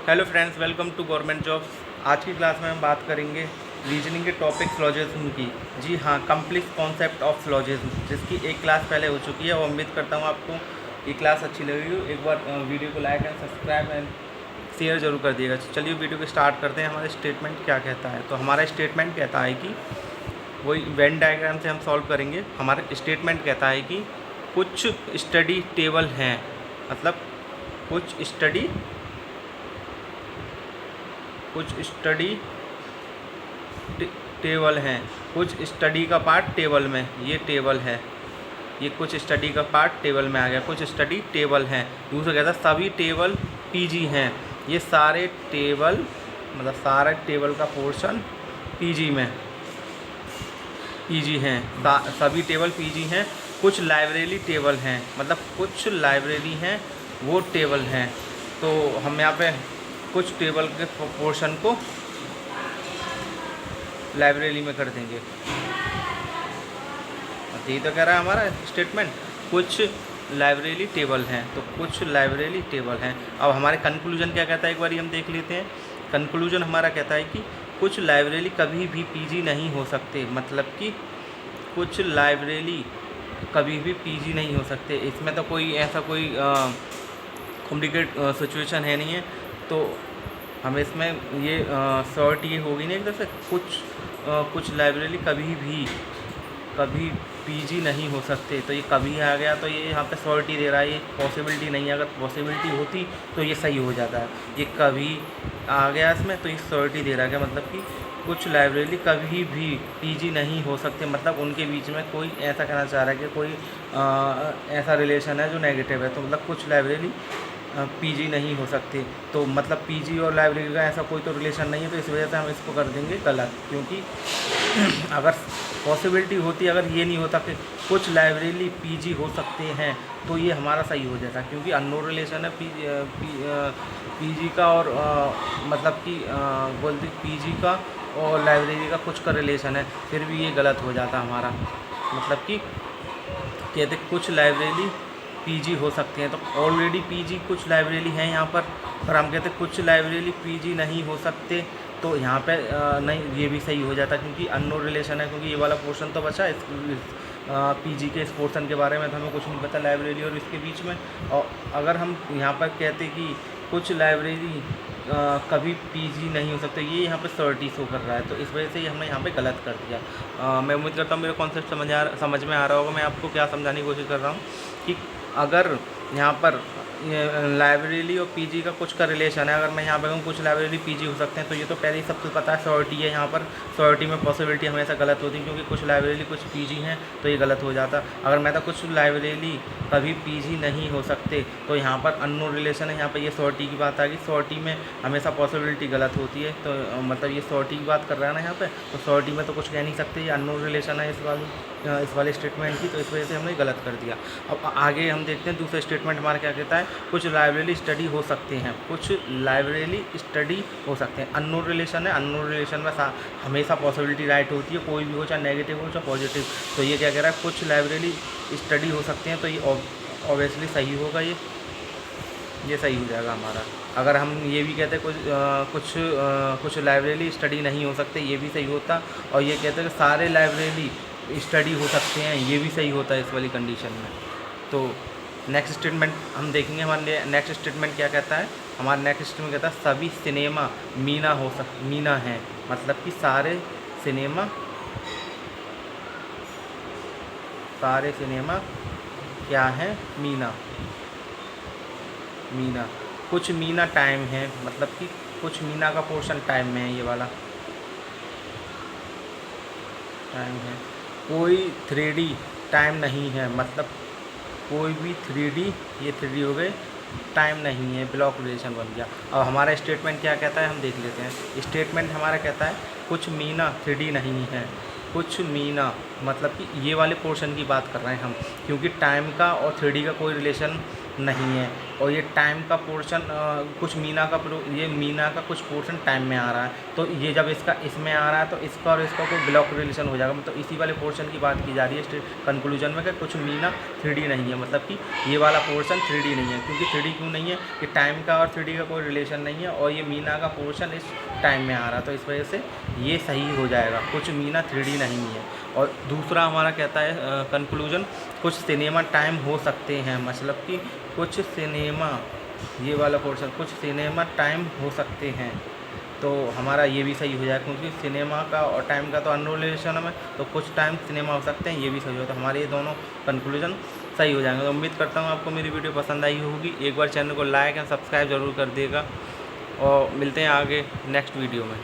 Hello friends, welcome to government jobs. आज की class में हम बात करेंगे रीजनिंग के टॉपिक सिलोजिज्म की। जी हाँ, कंप्लीट कॉन्सेप्ट ऑफ सिलोजिज्म, जिसकी एक क्लास पहले हो चुकी है। और उम्मीद करता हूँ आपको ये क्लास अच्छी लगी हो। एक बार वीडियो को like and subscribe and share जरूर कर दिएगा। चलिए वीडियो को स्टार्ट करते हैं। हमारा स्टेटमेंट क्या कहता है? तो हमारा स्टेटमेंट कहता है कि वही वेन डायग्राम से हम सॉल्व करेंगे। हमारा स्टेटमेंट कहता है कि कुछ स्टडी टेबल हैं, मतलब कुछ स्टडी टेबल हैं। कुछ स्टडी का पार्ट टेबल में, ये टेबल है, ये कुछ स्टडी का पार्ट टेबल में आ गया। कुछ स्टडी टेबल हैं। दूसरा कहता है सभी टेबल पीजी हैं। ये सारे टेबल, मतलब सारा टेबल का पोर्शन पीजी में पीजी हैं। सभी टेबल पीजी हैं। कुछ लाइब्रेरी टेबल हैं, मतलब कुछ लाइब्रेरी हैं वो टेबल हैं। तो हम यहाँ पे कुछ टेबल के पोर्शन को लाइब्रेरी में कर देंगे। यही तो कह रहा है हमारा स्टेटमेंट, कुछ लाइब्रेरी टेबल हैं। तो कुछ लाइब्रेरी टेबल हैं। अब हमारे कंक्लूजन क्या कहता है, एक बार हम देख लेते हैं। कंक्लूजन हमारा कहता है कि कुछ लाइब्रेरी कभी भी पीजी नहीं हो सकते, मतलब कि कुछ लाइब्रेरी कभी भी पीजी नहीं हो सकते। इसमें तो कोई ऐसा कोई कॉम्प्लिकेट सिचुएशन है नहीं है। तो हमें इसमें ये शॉर्ट ये होगी नहीं, एक तरह से कुछ लाइब्रेरी कभी पीजी नहीं हो सकते। तो ये कभी आ गया तो ये यहाँ पे शॉर्ट ही दे रहा है, ये पॉसिबिलिटी नहीं है। अगर पॉसिबिलिटी होती तो ये सही हो जाता है। ये कभी आ गया इसमें तो ये शॉर्ट ही दे रहा है, मतलब कि कुछ लाइब्रेरी कभी भी पीजी नहीं हो सकते, मतलब उनके बीच में कोई ऐसा कहना चाह रहा है कि कोई ऐसा रिलेशन है जो नेगेटिव है। तो मतलब कुछ लाइब्रेरी पीजी नहीं हो सकते। तो मतलब पीजी और लाइब्रेरी का ऐसा कोई तो रिलेशन नहीं है। तो इस वजह से हम इसको कर देंगे गलत, क्योंकि अगर पॉसिबिलिटी होती, अगर ये नहीं होता कि कुछ लाइब्रेरी पीजी हो सकते हैं, तो ये हमारा सही हो जाता, क्योंकि अननोन रिलेशन है पीजी का। और मतलब कि बोलते पीजी का और लाइब्रेरी का कुछ का रिलेशन है, फिर भी ये गलत हो जाता हमारा। मतलब कि कहते कुछ लाइब्रेरी पीजी हो सकते हैं, तो ऑलरेडी पीजी कुछ लाइब्रेरी हैं यहाँ पर हम कहते कुछ लाइब्रेरी पीजी नहीं हो सकते। तो यहाँ पे नहीं, ये भी सही हो जाता, क्योंकि अननोन रिलेशन है। क्योंकि ये वाला पोर्शन तो बचा इस पीजी के इस पोर्शन के बारे में तो हमें कुछ नहीं पता लाइब्रेरी और इसके बीच में। और अगर हम यहाँ पर कहते कि कुछ लाइब्रेरी कभी पीजी नहीं हो सकते, ये यहाँ पे शॉर्टी शो कर रहा है। तो इस वजह से हमने यहाँ पे गलत कर दिया। मैं उम्मीद करता हूँ मेरा कॉन्सेप्ट समझ में आ रहा होगा। मैं आपको क्या समझाने की कोशिश कर रहा हूँ कि अगर यहाँ पर लाइब्रेरी और पीजी का कुछ का रिलेशन है, अगर मैं यहाँ पे कहूँ कुछ लाइब्रेरी पीजी हो सकते हैं, तो ये तो पहले ही सबको पता है शॉर्टी है। यहाँ पर शॉर्टी में पॉसिबिलिटी हमेशा गलत होती है, क्योंकि कुछ लाइब्रेरी कुछ पीजी हैं तो ये गलत हो जाता। अगर मैं तो कुछ लाइब्रेरी कभी पीजी नहीं हो सकते, तो यहाँ पर अननोन रिलेशन है। यहाँ पर ये शॉर्टी की बात आ गई। शॉर्टी में हमेशा पॉसिबिलिटी गलत होती है। तो मतलब ये शॉर्टी की बात कर रहा है ना यहाँ पर, तो शॉर्टी में तो कुछ कह नहीं सकते, ये अननोन रिलेशन है इस वाले स्टेटमेंट की। तो इस वजह से हमने गलत कर दिया। अब आगे हम देखते हैं दूसरा स्टेटमेंट हमारा क्या कहता है। कुछ लाइब्रेरी स्टडी हो सकते हैं, कुछ लाइब्रेरी स्टडी हो सकते हैं। अननोन रिलेशन है, अननोन रिलेशन में हमेशा पॉसिबिलिटी राइट होती है, कोई भी हो, चाहे नेगेटिव हो चाहे पॉजिटिव। तो ये क्या कह रहा है, कुछ लाइब्रेरी स्टडी हो सकते हैं, तो ये ऑब्वियसली सही होगा। ये सही हो जाएगा हमारा। अगर हम ये भी कहते कुछ लाइब्रेरी स्टडी नहीं हो सकते, ये भी सही होता। और ये कहते हैं कि सारे लाइब्रेरी स्टडी हो सकते हैं, ये भी सही होता है इस वाली कंडीशन में। तो नेक्स्ट स्टेटमेंट हम देखेंगे। हमारे नेक्स्ट स्टेटमेंट क्या कहता है। हमारा नेक्स्ट स्टेटमेंट कहता है सभी सिनेमा मीना हैं, मतलब कि सारे सिनेमा क्या है, मीना। कुछ मीना टाइम है, मतलब कि कुछ मीना का पोर्शन टाइम में है, ये वाला टाइम है। कोई 3D टाइम नहीं है, मतलब कोई भी 3D, ये 3D हो गए, टाइम नहीं है, ब्लॉक रिलेशन बन गया। अब हमारा स्टेटमेंट क्या कहता है हम देख लेते हैं। स्टेटमेंट हमारा कहता है कुछ मीना 3D नहीं है। कुछ मीना मतलब कि ये वाले पोर्शन की बात कर रहे हैं हम, क्योंकि टाइम का और 3D का कोई रिलेशन नहीं है। और ये टाइम का पोर्शन कुछ ये मीना का कुछ पोर्शन टाइम में आ रहा है, तो ये जब इसका इसमें आ रहा है तो इसका और इसका कोई ब्लॉक रिलेशन हो जाएगा। मतलब इसी वाले पोर्शन की बात की जा रही है कंक्लूजन में कि कुछ मीना 3D नहीं है, मतलब कि ये वाला पोर्शन 3D नहीं है। क्योंकि 3D क्यों नहीं है कि टाइम का और 3D का कोई रिलेशन नहीं है, और ये मीना का पोर्शन इस टाइम में आ रहा है, तो इस वजह से ये सही हो जाएगा, कुछ मीना 3D नहीं है। और दूसरा हमारा कहता है कंक्लूजन, कुछ सिनेमा टाइम हो सकते हैं, मतलब कि कुछ सिनेमा, ये वाला पोर्शन कुछ सिनेमा टाइम हो सकते हैं, तो हमारा ये भी सही हो जाएगा। क्योंकि सिनेमा का और टाइम का तो अनरोल रिलेशन है, तो कुछ टाइम सिनेमा हो सकते हैं, ये भी सही होता है। हमारे ये दोनों कंक्लूजन सही हो जाएंगे। तो उम्मीद करता हूँ आपको मेरी वीडियो पसंद आई होगी। एक बार चैनल को लाइक एंड सब्सक्राइब ज़रूर कर देगा, और मिलते हैं आगे नेक्स्ट वीडियो में।